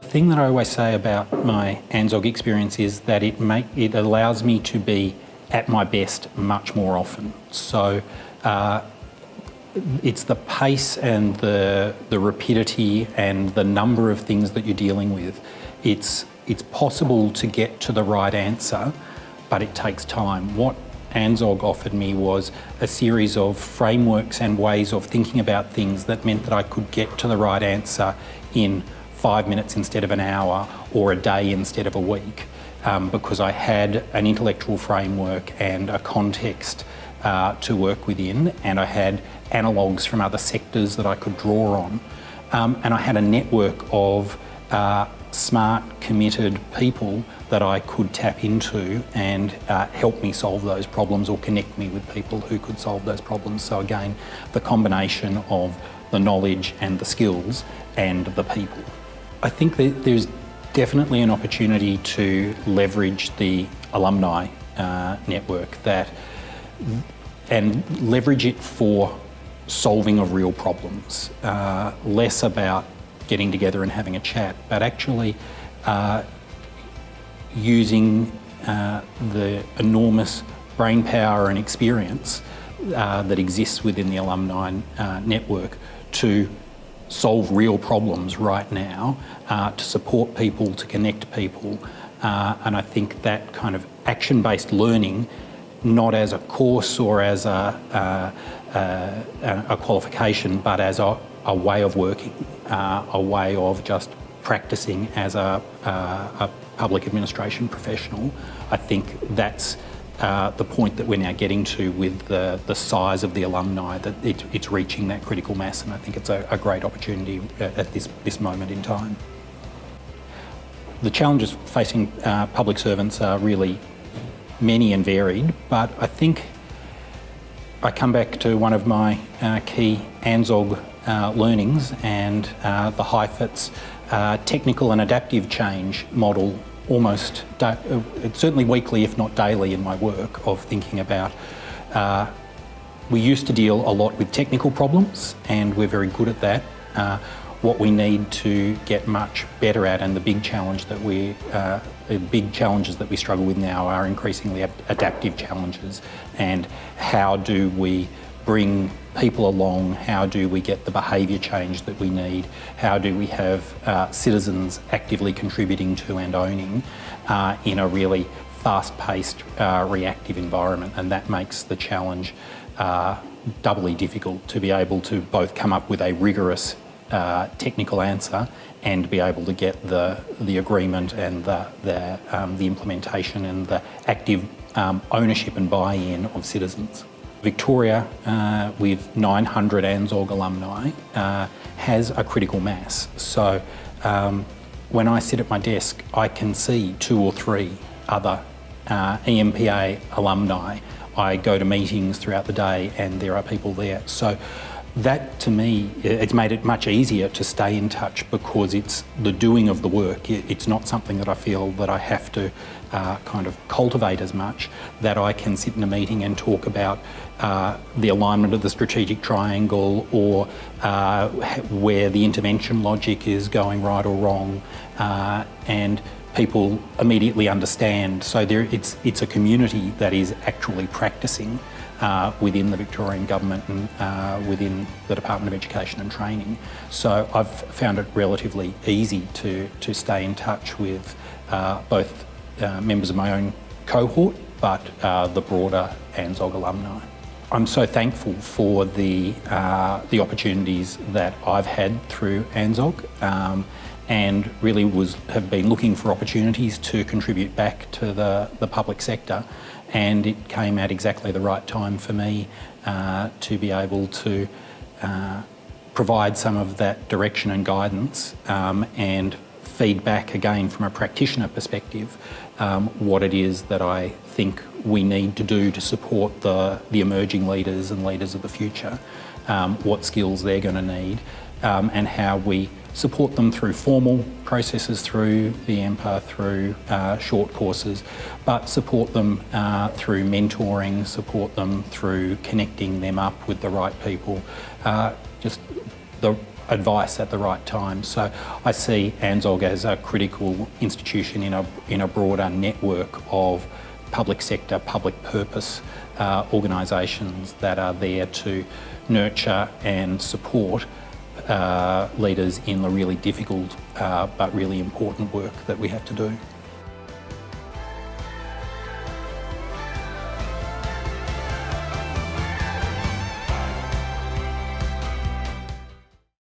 The thing that I always say about my ANZSOG experience is that it allows me to be at my best much more often. So it's the pace and the rapidity and the number of things that you're dealing with. It's possible to get to the right answer, but it takes time. What ANZSOG offered me was a series of frameworks and ways of thinking about things that meant that I could get to the right answer in 5 minutes instead of an hour, or a day instead of a week, because I had an intellectual framework and a context to work within, and I had analogues from other sectors that I could draw on, and I had a network of smart, committed people that I could tap into and help me solve those problems, or connect me with people who could solve those problems. So again, the combination of the knowledge and the skills and the people. I think that there's definitely an opportunity to leverage the alumni network and leverage it for solving of real problems. Less about getting together and having a chat, but actually using the enormous brain power and experience that exists within the alumni network to solve real problems right now, to support people, to connect people. And I think that kind of action-based learning, not as a course or as a qualification, but as a way of working, a way of just practicing as a public administration professional. I think that's the point that we're now getting to with the size of the alumni, that it's reaching that critical mass, and I think it's a great opportunity at this moment in time. The challenges facing public servants are really many and varied, but I think I come back to one of my key ANZSOG learnings, and the HIFIT's technical and adaptive change model, almost certainly weekly, if not daily, in my work of thinking about. We used to deal a lot with technical problems, and we're very good at that. What we need to get much better at, and the big challenges that we struggle with now, are increasingly adaptive challenges. And how do we bring people along? How do we get the behaviour change that we need? How do we have citizens actively contributing to and owning in a really fast-paced, reactive environment? And that makes the challenge doubly difficult, to be able to both come up with a rigorous technical answer and be able to get the agreement and the implementation and the active ownership and buy-in of citizens. Victoria, with 900 ANZSOG alumni, has a critical mass. So when I sit at my desk, I can see 2 or 3 other EMPA alumni. I go to meetings throughout the day and there are people there. So that, to me, it's made it much easier to stay in touch, because it's the doing of the work. It's not something that I feel that I have to kind of cultivate as much, that I can sit in a meeting and talk about the alignment of the strategic triangle, or where the intervention logic is going right or wrong, and people immediately understand. So it's a community that is actually practicing within the Victorian Government and within the Department of Education and Training. So I've found it relatively easy to stay in touch with both members of my own cohort, but the broader ANZSOG alumni. I'm so thankful for the opportunities that I've had through ANZSOG, and really have been looking for opportunities to contribute back to the public sector. And it came at exactly the right time for me to be able to provide some of that direction and guidance, and feedback again from a practitioner perspective, what it is that I think we need to do to support the emerging leaders and leaders of the future, what skills they're going to need, and how we support them through formal processes, through the EMPA, through short courses, but support them through mentoring, support them through connecting them up with the right people. Just the advice at the right time. So I see ANZSOG as a critical institution in a broader network of public sector, public purpose organisations that are there to nurture and support leaders in the really difficult but really important work that we have to do.